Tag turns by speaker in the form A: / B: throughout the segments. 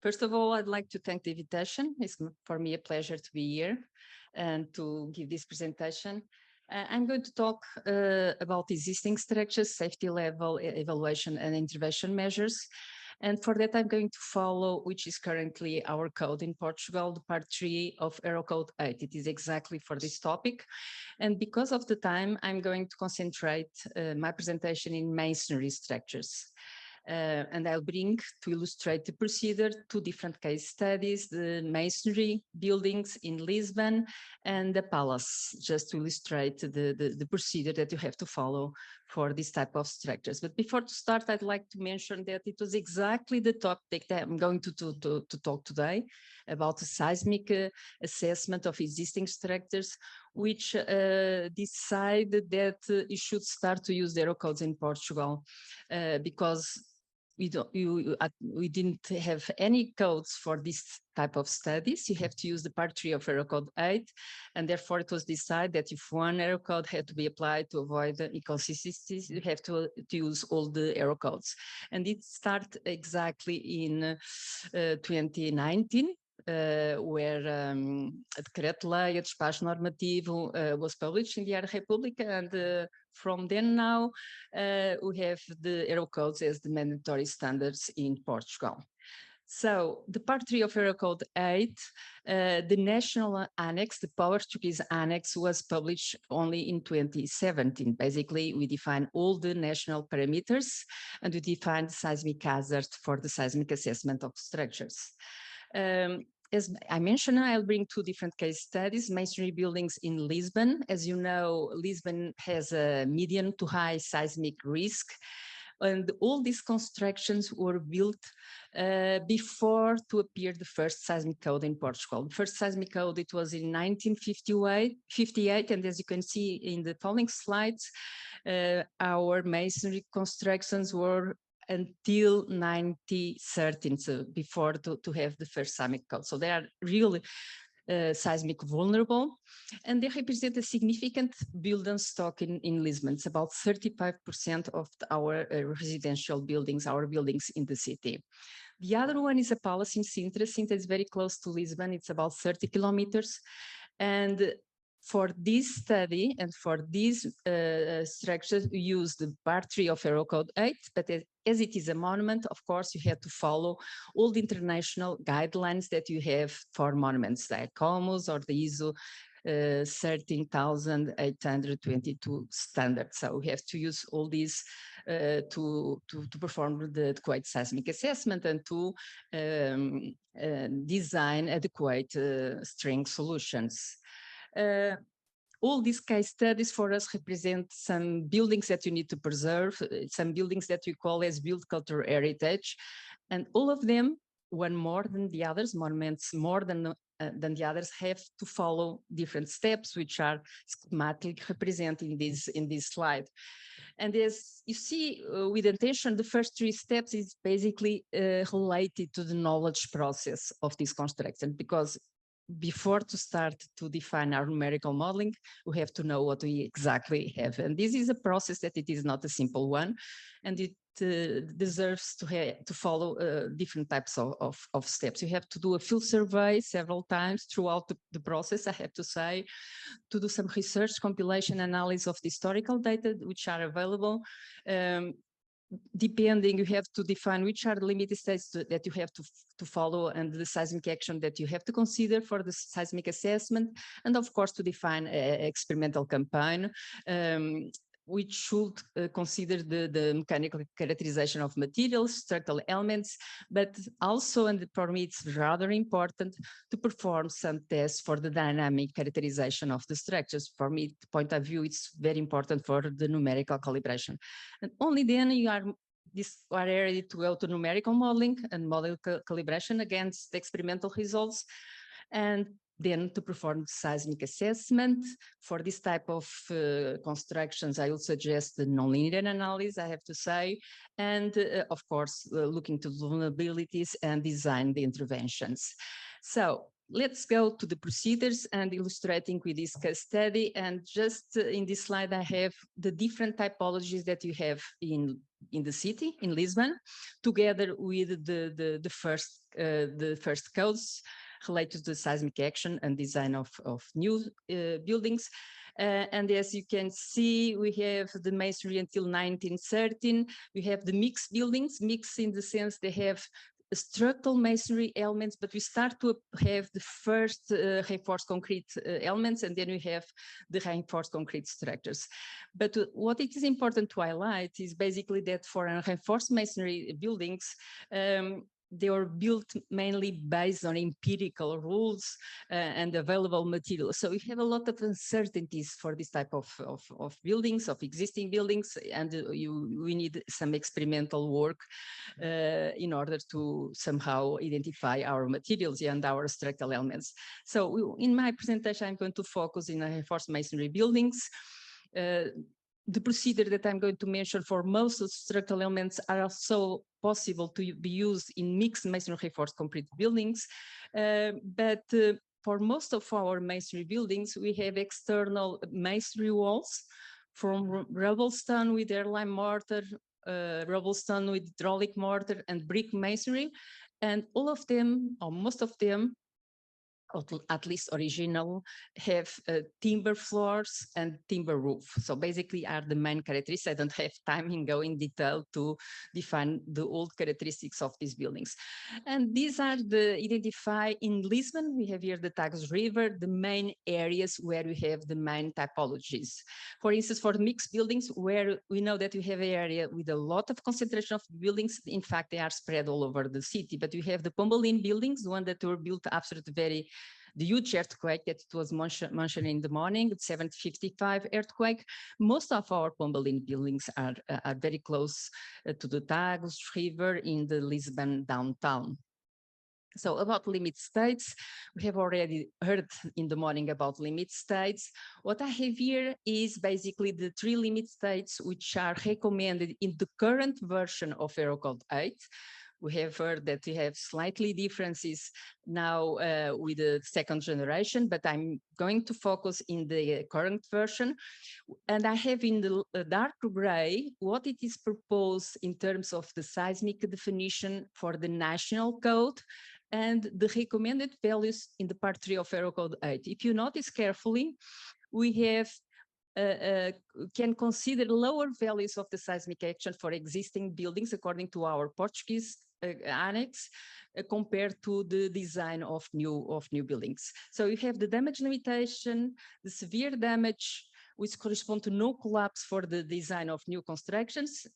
A: First of all, I'd like to thank the invitation. It's for me a pleasure to be here and to give this presentation. I'm going to talk about existing structures, safety level, evaluation and intervention measures. And for that, I'm going to follow, which is currently our code in Portugal, the part 3 of Aero Code 8. It is exactly for this topic. And because of the time, I'm going to concentrate my presentation in masonry structures. And I'll bring to illustrate the procedure 2 different case studies, the masonry buildings in Lisbon and the palace, just to illustrate the procedure that you have to follow for this type of structures. But before to start, I'd like to mention that it was exactly the topic that I'm going to talk today about the seismic assessment of existing structures, which decided that you should start to use the Aero codes in Portugal because we didn't have any codes for this type of studies. You have to use the part 3 of Aero Code 8, and therefore it was decided that if one Aero code had to be applied to avoid the inconsistencies, you have to use all the Aero codes. And it started exactly in 2019. Where a Decreto-Lei, a Despacho Normativo was published in the Diário República, and from then now we have the Aero codes as the mandatory standards in Portugal. So the part 3 of Aero Code 8, the national annex, the Portuguese annex, was published only in 2017. Basically, we define all the national parameters and we define the seismic hazard for the seismic assessment of structures. As I mentioned, I'll bring 2 different case studies, masonry buildings in Lisbon. As you know, Lisbon has a medium to high seismic risk, and all these constructions were built before to appear the first seismic code in Portugal. The first seismic code, it was in 1958, and as you can see in the following slides, our masonry constructions were until 1913, so before to have the first seismic code. So they are really seismic vulnerable, and they represent a significant building stock in Lisbon. It's about 35% of our residential buildings, our buildings in the city. The other one is a palace in Sintra. Sintra is very close to Lisbon. It's about 30 kilometers. And for this study and for these structures, we use the part 3 of Aero Code 8, but as it is a monument, of course, you have to follow all the international guidelines that you have for monuments, like COMOS or the ISO 13822 standard. So we have to use all these to perform the adequate seismic assessment and to design adequate string solutions. All these case studies for us represent some buildings that you need to preserve, some buildings that we call as built cultural heritage, and all of them, one more than the others, monuments more than the others, have to follow different steps, which are schematically represented in this slide. And as you see, with intention, the first 3 steps is basically related to the knowledge process of this construction, because before to start to define our numerical modeling, we have to know what we exactly have. And this is a process that it is not a simple one, and it deserves to follow different types of steps. You have to do a field survey several times throughout the process, I have to say, to do some research, compilation, analysis of the historical data which are available. Depending, you have to define which are the limited states that you have to follow and the seismic action that you have to consider for the seismic assessment, and of course to define an experimental campaign which should consider the mechanical characterization of materials, structural elements, but also, and for me it's rather important, to perform some tests for the dynamic characterization of the structures. For me, the point of view, it's very important for the numerical calibration. And only then you are ready to go to numerical modeling and model calibration against the experimental results, and then to perform seismic assessment. For this type of constructions, I would suggest the nonlinear analysis, I have to say, and of course, looking to vulnerabilities and design the interventions. So let's go to the procedures and illustrating with this case study. And just in this slide, I have the different typologies that you have in the city, in Lisbon, together with the first codes related to seismic action and design of new buildings. And as you can see, we have the masonry until 1913. We have the mixed buildings, mixed in the sense they have structural masonry elements, but we start to have the first reinforced concrete elements, and then we have the reinforced concrete structures. But what it is important to highlight is basically that for reinforced masonry buildings, they were built mainly based on empirical rules and available materials. So we have a lot of uncertainties for this type of buildings, of existing buildings, and we need some experimental work in order to somehow identify our materials and our structural elements. So in my presentation, I'm going to focus in reinforced masonry buildings. The procedure that I'm going to mention for most of the structural elements are also possible to be used in mixed masonry reinforced concrete buildings. But for most of our masonry buildings, we have external masonry walls from rubble stone with airline mortar, rubble stone with hydraulic mortar, and brick masonry. And all of them, or most of them, at least original, have timber floors and timber roof. So basically are the main characteristics. I don't have time in going detail to define the old characteristics of these buildings. And these are identified in Lisbon. We have here the Tagus River, the main areas where we have the main typologies. For instance, for mixed buildings, where we know that we have an area with a lot of concentration of buildings. In fact, they are spread all over the city, but we have the Pombalin buildings, the one that were built after the huge earthquake that it was mentioned in the morning, 755 earthquake. Most of our Pombalin buildings are very close to the Tagus River in the Lisbon downtown. So about limit states, we have already heard in the morning about limit states. What I have here is basically the 3 limit states which are recommended in the current version of Eurocode 8. We have heard that we have slightly differences now with the second generation, but I'm going to focus in the current version. And I have in the dark gray what it is proposed in terms of the seismic definition for the national code and the recommended values in the part 3 of Eurocode 8. If you notice carefully, we have can consider lower values of the seismic action for existing buildings according to our Portuguese annex compared to the design of new buildings. So you have the damage limitation, the severe damage, which correspond to no collapse for the design of new constructions.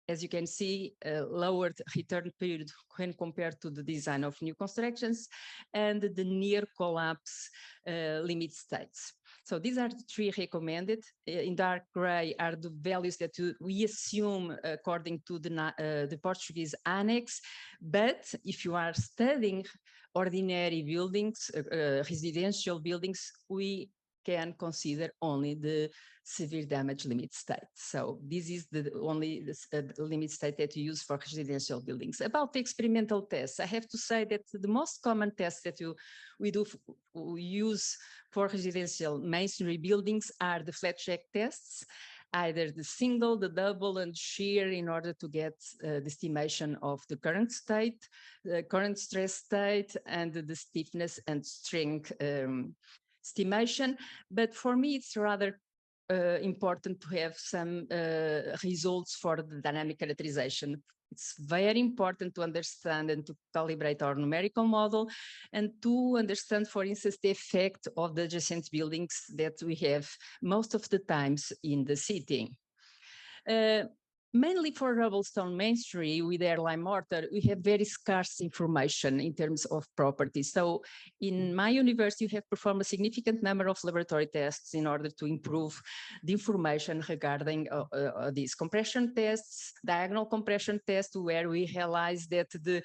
A: As you can see, lowered return period when compared to the design of new constructions, and the near collapse limit states. So these are the 3 recommended. In dark gray are the values that we assume according to the Portuguese annex. But if you are studying ordinary buildings, residential buildings, we can consider only the severe damage limit state. So this is the only limit state that you use for residential buildings. About the experimental tests, I have to say that the most common tests that we use for residential masonry buildings are the flat check tests, either the single, the double, and shear in order to get the estimation of the current state, the current stress state, and the stiffness and strength estimation. But for me, it's rather important to have some results for the dynamic characterization. It's very important to understand and to calibrate our numerical model and to understand, for instance, the effect of the adjacent buildings that we have most of the times in the city. Mainly for rubble stone masonry with airline mortar, we have very scarce information in terms of properties. So in my university, we have performed a significant number of laboratory tests in order to improve the information regarding these compression tests, diagonal compression tests, where we realized that the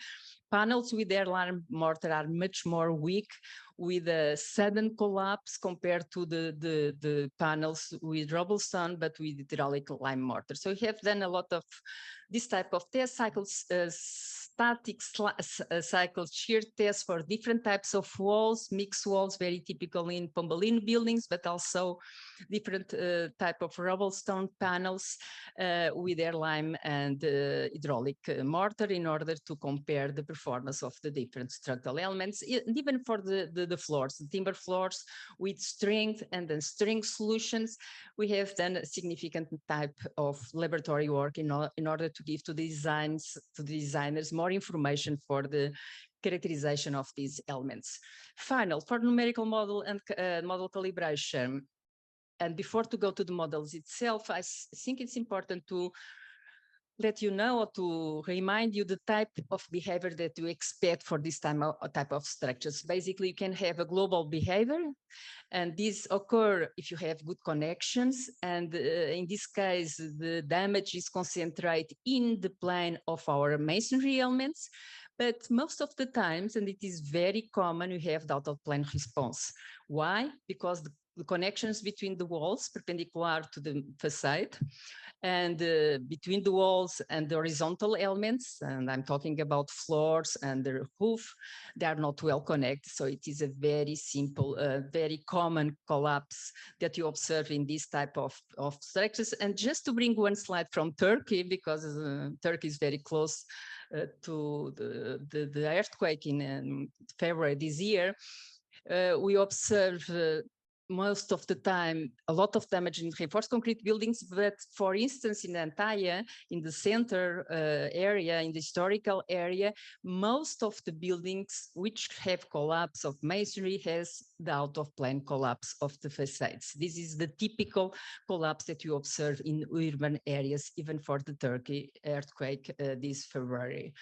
A: panels with airline mortar are much more weak with a sudden collapse compared to the panels with rubble stone, but with hydraulic lime mortar. So we have done a lot of this type of test cycles, static cycle shear tests for different types of walls, mixed walls, very typical in Pombalino buildings, but also different type of rubble stone panels with air lime and hydraulic mortar in order to compare the performance of the different structural elements, and even for the floors, the timber floors with strength and then strength solutions. We have done a significant type of laboratory work in order to give to the designers more information for the characterization of these elements. Final, for numerical model and model calibration, and before to go to the models itself, I think it's important to let you know or to remind you the type of behavior that you expect for this type of structures. Basically, you can have a global behavior, and these occur if you have good connections. And in this case, the damage is concentrated in the plane of our masonry elements. But most of the times, and it is very common, we have the out-of-plane response. Why? Because the connections between the walls perpendicular to the facade and between the walls and the horizontal elements, and I'm talking about floors and the roof, they are not well connected. So it is a very simple, very common collapse that you observe in this type of structures. And just to bring one slide from Turkey, because Turkey is very close to the earthquake in February this year, we observe most of the time a lot of damage in reinforced concrete buildings, but for instance in Antalya, in the center area, in the historical area, most of the buildings which have collapse of masonry has the out-of-plane collapse of the facades. This is the typical collapse that you observe in urban areas, even for the Turkey earthquake this February.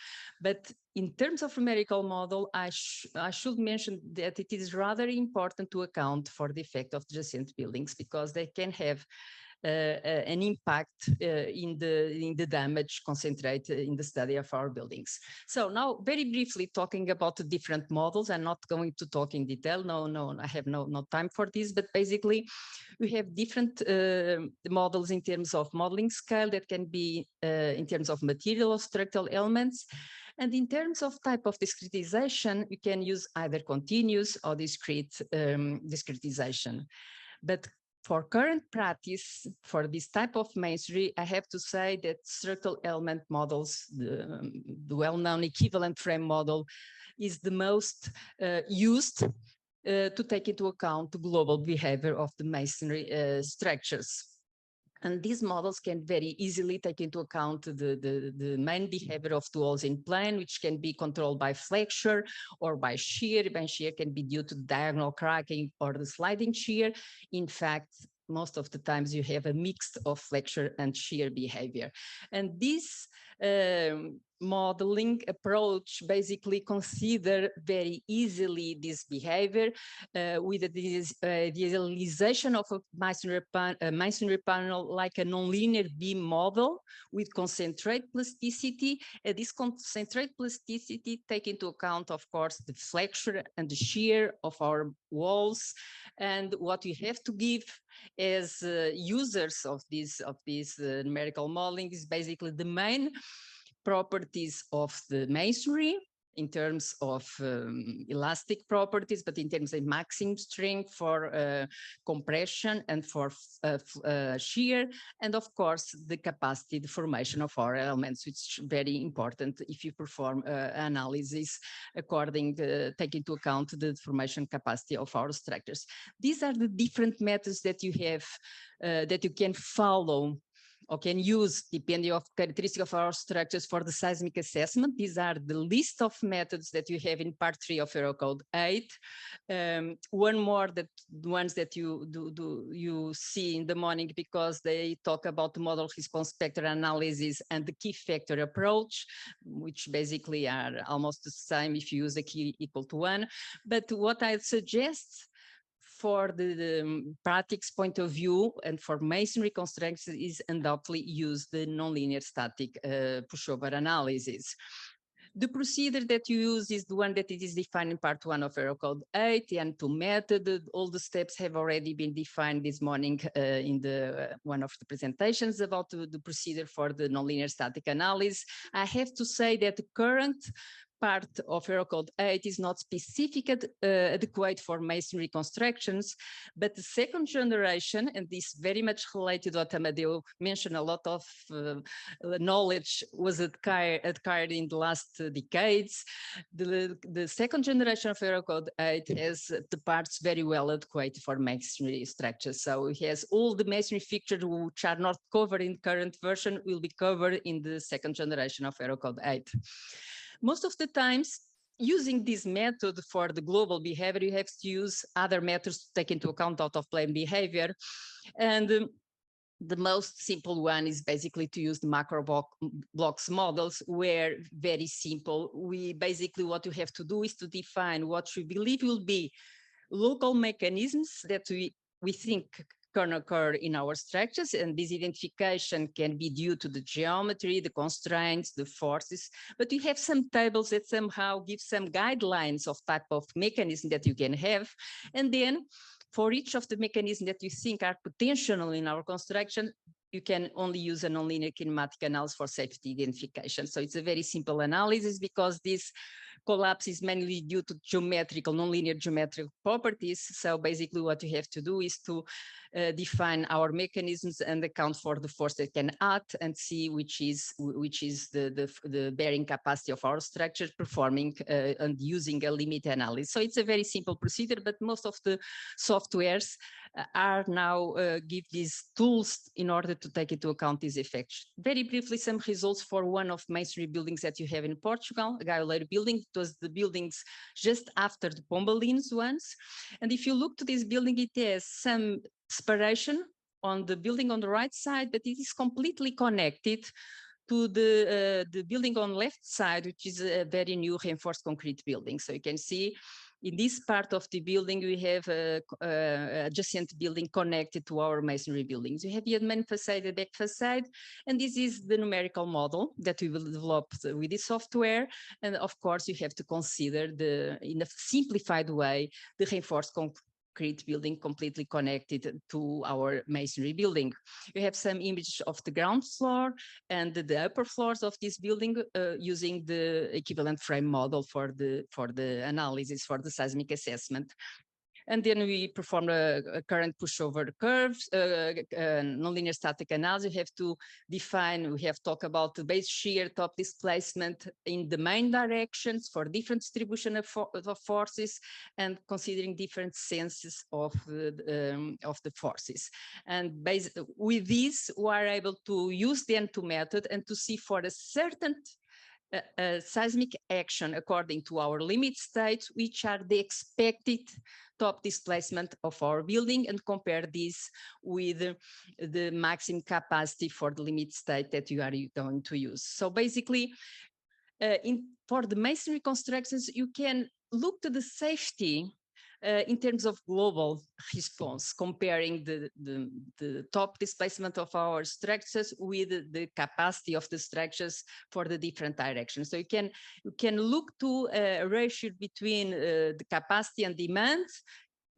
A: But in terms of numerical model, I should mention that it is rather important to account for the effect of adjacent buildings, because they can have an impact in the damage concentrated in the study of our buildings. So now, very briefly, talking about the different models. I'm not going to talk in detail. No, I have no time for this. But basically, we have different models in terms of modeling scale that can be in terms of material or structural elements. And in terms of type of discretization, you can use either continuous or discrete discretization. But for current practice, for this type of masonry, I have to say that structural element models, the well-known equivalent frame model, is the most used to take into account the global behavior of the masonry structures. And these models can very easily take into account the main behavior of the walls in plane, which can be controlled by flexure or by shear. By shear can be due to diagonal cracking or the sliding shear. In fact, most of the times you have a mix of flexure and shear behavior. And this modeling approach basically consider very easily this behavior with the idealization of a masonry panel like a nonlinear beam model with concentrate plasticity. This concentrate plasticity take into account, of course, the flexure and the shear of our walls. And what we have to give as users of this numerical modeling is basically the main properties of the masonry in terms of elastic properties, but in terms of maximum strength for compression and for shear, and of course the capacity, the formation of our elements, which is very important if you perform analysis according to take into account the formation capacity of our structures. These are the different methods that you have that you can follow or can use depending on characteristics of our structures for the seismic assessment. These are the list of methods that you have in part 3 of Eurocode 8. One more, that the ones that you see in the morning, because they talk about the model response spectral analysis and the key factor approach, which basically are almost the same if you use a key equal to 1. But what I suggest for the practice point of view and for masonry construction is undoubtedly use the nonlinear static pushover analysis. The procedure that you use is the one that it is defined in part 1 of Aero Code 8, and to method. All the steps have already been defined this morning in one of the presentations about the procedure for the nonlinear static analysis. I have to say that the current part of Aero Code 8 is not specific adequate for masonry constructions, but the second generation, and this very much related to what Amadeo mentioned, a lot of knowledge was acquired in the last decades. The second generation of Aero Code 8 has the parts very well adequate for masonry structures. So it has all the masonry features which are not covered in the current version will be covered in the second generation of Aero Code 8. Most of the times, using this method for the global behavior, you have to use other methods to take into account out-of-plane behavior. And the most simple one is basically to use the macro blocks models, where very simple. What you have to do is to define what we believe will be local mechanisms that we think can occur in our structures, and this identification can be due to the geometry, the constraints, the forces, but you have some tables that somehow give some guidelines of type of mechanism that you can have. And then for each of the mechanisms that you think are potential in our construction, you can only use a nonlinear kinematic analysis for safety identification. So it's a very simple analysis, because this collapse is mainly due to nonlinear geometrical properties. So basically what you have to do is to define our mechanisms and account for the force that can act, and see which is the bearing capacity of our structure, performing and using a limit analysis. So it's a very simple procedure, but most of the softwares are now give these tools in order to take into account these effects. Very briefly, some results for one of masonry buildings that you have in Portugal, a Gaioleiro building. It was the buildings just after the Pombalines ones. And if you look to this building, it has some separation on the building on the right side, but it is completely connected to the building on left side, which is a very new reinforced concrete building. So you can see in this part of the building, we have a adjacent building connected to our masonry buildings. You have the main facade, the back facade, and this is the numerical model that we will develop with this software. And of course, you have to consider in a simplified way, the reinforced concrete building completely connected to our masonry building. You have some images of the ground floor and the upper floors of this building using the equivalent frame model for the analysis, for the seismic assessment. And then we perform a current pushover curves, nonlinear static analysis. We have to define, we have talked about the base shear, top displacement in the main directions for different distribution of forces, and considering different senses of the forces. And with this, we are able to use the N2 method and to see for a certain seismic action according to our limit states, which are the expected top displacement of our building, and compare this with the maximum capacity for the limit state that you are going to use. So basically, for the masonry constructions, you can look to the safety in terms of global response, comparing the top displacement of our structures with the capacity of the structures for the different directions. So you can look to a ratio between the capacity and demand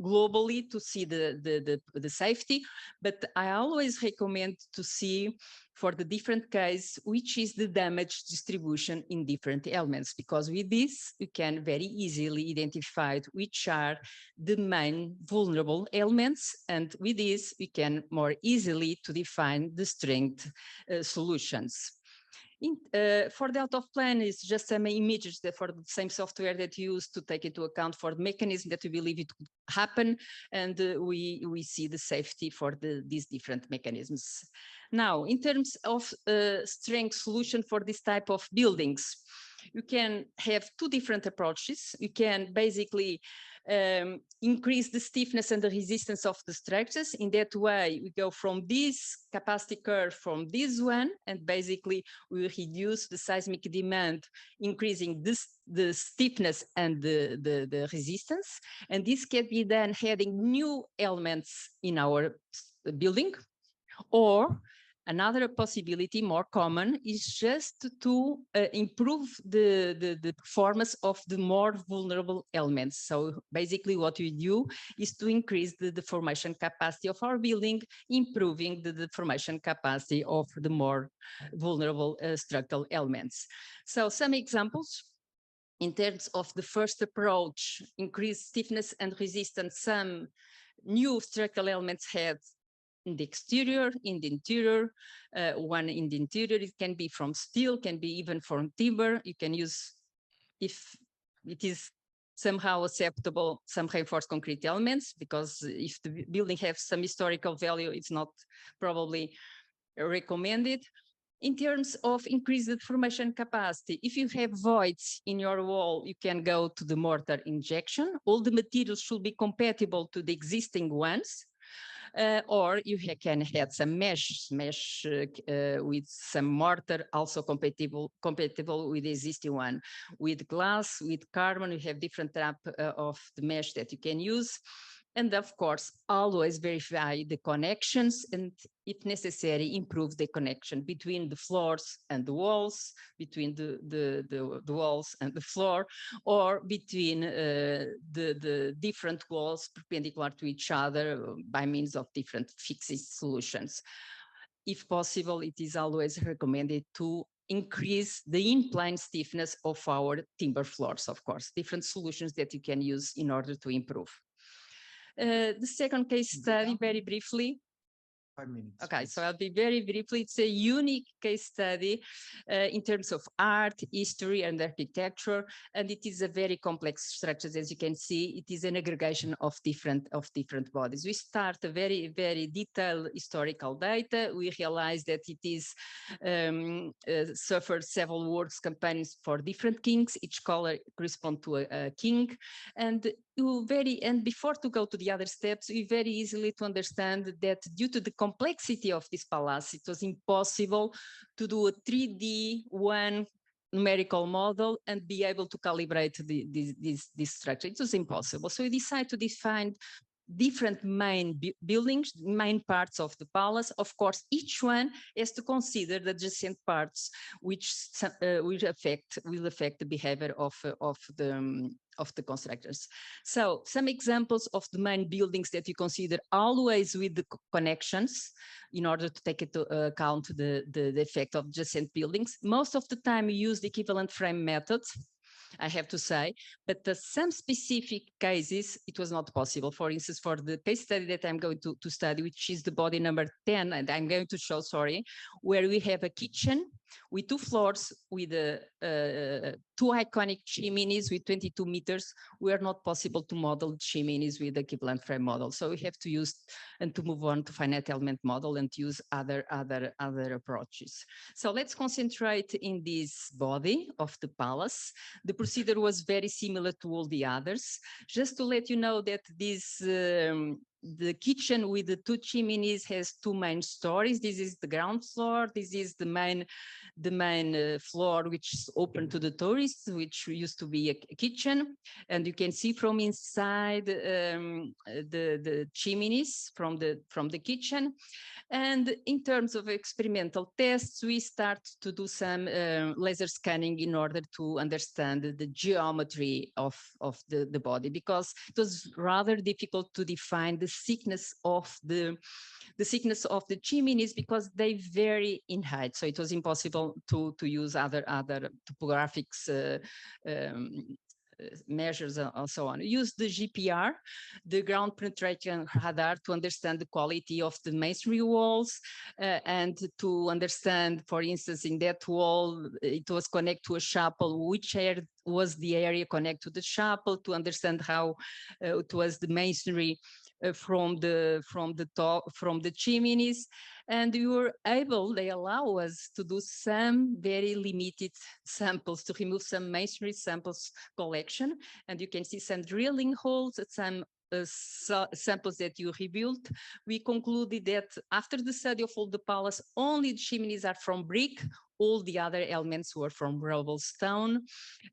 A: globally to see the safety, but I always recommend to see for the different case, which is the damage distribution in different elements, because with this, you can very easily identify which are the main vulnerable elements, and with this, we can more easily to define the strength solutions. For the out-of-plane, it's just some images that for the same software that you use to take into account for the mechanism that we believe it could happen, and we see the safety for these different mechanisms. Now, in terms of strength solution for this type of buildings, you can have two different approaches. You can basically increase the stiffness and the resistance of the structures. In that way, we go from this capacity curve from this one, and basically we reduce the seismic demand, increasing the stiffness and the resistance. And this can be done adding new elements in our building, or Another possibility, more common, is just to improve the performance of the more vulnerable elements. So basically what we do is to increase the deformation capacity of our building, improving the deformation capacity of the more vulnerable structural elements. So some examples. In terms of the first approach, increased stiffness and resistance, some new structural elements have in the exterior, in the interior. One in the interior, it can be from steel, can be even from timber. You can use, if it is somehow acceptable, some reinforced concrete elements, because if the building has some historical value, it's not probably recommended. In terms of increased deformation capacity, if you have voids in your wall, you can go to the mortar injection. All the materials should be compatible to the existing ones. Or you can add some mesh with some mortar, also compatible with the existing one. With glass, with carbon, you have different type of the mesh that you can use. And of course, always verify the connections and, if necessary, improve the connection between the floors and the walls, between the walls and the floor, or between the different walls perpendicular to each other by means of different fixed solutions. If possible, it is always recommended to increase the in-plane stiffness of our timber floors, of course, different solutions that you can use in order to improve. The second case study, very briefly.
B: 5 minutes.
A: Okay,
B: please.
A: so I'll be very briefly. It's a unique case study in terms of art, history, and architecture, and it is a very complex structure. As you can see, it is an aggregation of different bodies. We start a very, very detailed historical data. We realize that it is suffered several wars campaigns for different kings. Each color corresponds to a king, and before to go to the other steps, we very easily to understand that due to the complexity of this palace, it was impossible to do a 3D one numerical model and be able to calibrate this structure. It was impossible. So we decided to define different main buildings, main parts of the palace. Of course, each one has to consider the adjacent parts, which will affect the behavior of the constructors. So some examples of the main buildings that you consider, always with the connections, in order to take into account the effect of adjacent buildings. Most of the time you use the equivalent frame method, I have to say, but some specific cases, it was not possible. For instance, for the case study that I'm going to study, which is the body number 10, and I'm going to show, where we have a kitchen with 2 floors with 2 iconic chimneys with 22 meters. We are not possible to model chimneys with the equivalent frame model. So we have to use and to move on to finite element model and use other approaches. So let's concentrate in this body of the palace. The procedure was very similar to all the others. Just to let you know that this the kitchen with the 2 chimneys has 2 main stories. This is the ground floor. This is the main floor, which is open to the tourists, which used to be a kitchen. And you can see from inside the chimneys from the kitchen. And in terms of experimental tests, we start to do some laser scanning in order to understand the geometry of the body, because it was rather difficult to define the thickness of the chimneys, because they vary in height. So it was impossible to use other topographics measures and so on. Use the GPR, the ground penetration radar, to understand the quality of the masonry walls and to understand, for instance, in that wall, it was connected to a chapel, which area was the area connected to the chapel, to understand how it was the masonry from the chimneys. And we were able, they allow us to do some very limited samples, to remove some masonry samples collection. And you can see some drilling holes, some samples that you rebuilt, we concluded that after the study of all the palace, only the chimneys are from brick, all the other elements were from rubble stone.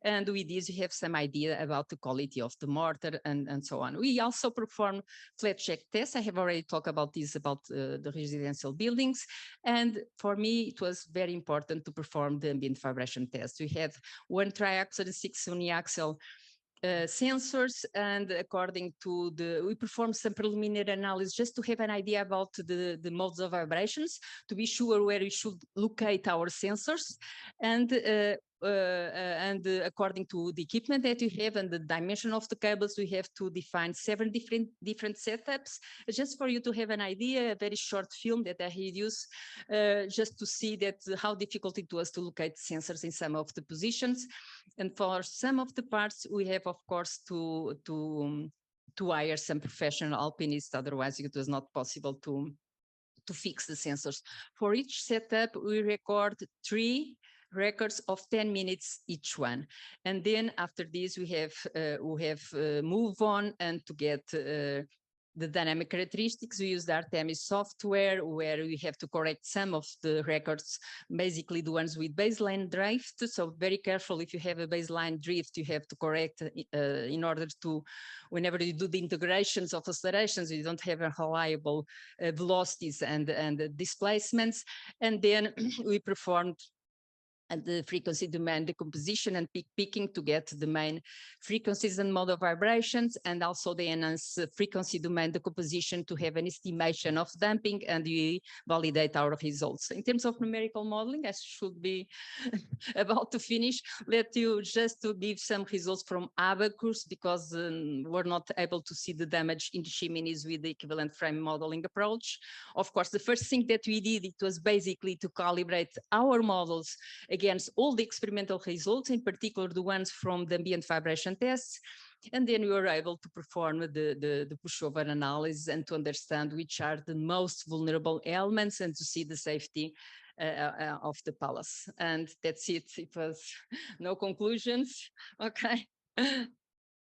A: And with this, you have some idea about the quality of the mortar and so on. We also perform flat check tests. I have already talked about this, about the residential buildings. And for me, it was very important to perform the ambient vibration test. We had one triaxial and 6 uniaxial sensors, and according to we performed some preliminary analysis just to have an idea about the modes of vibrations, to be sure where we should locate our sensors. And according to the equipment that you have and the dimension of the cables, we have to define 7 different setups, just for you to have an idea, a very short film that I use, just to see that how difficult it was to locate sensors in some of the positions. And for some of the parts, we have, of course, to hire some professional alpinists. Otherwise, it was not possible to fix the sensors. For each setup, we record 3 records of 10 minutes each one. And then after this, we have move on and to get the dynamic characteristics. We use the Artemis software, where we have to correct some of the records, basically the ones with baseline drift. So very careful, if you have a baseline drift, you have to correct in order to, whenever you do the integrations of accelerations, you don't have a reliable velocities and displacements. And then we performed the frequency domain decomposition and peak picking to get the main frequencies and mode of vibrations, and also the enhanced frequency domain decomposition to have an estimation of damping, and we validate our results. In terms of numerical modeling, I should be about to finish. Let you just to give some results from Abacus, because we're not able to see the damage in the chimneys with the equivalent frame modeling approach. Of course, the first thing that we did, it was basically to calibrate our models against all the experimental results, in particular the ones from the ambient vibration tests. And then we were able to perform the pushover analysis and to understand which are the most vulnerable elements and to see the safety of the palace. And that's it. It was no conclusions. Okay.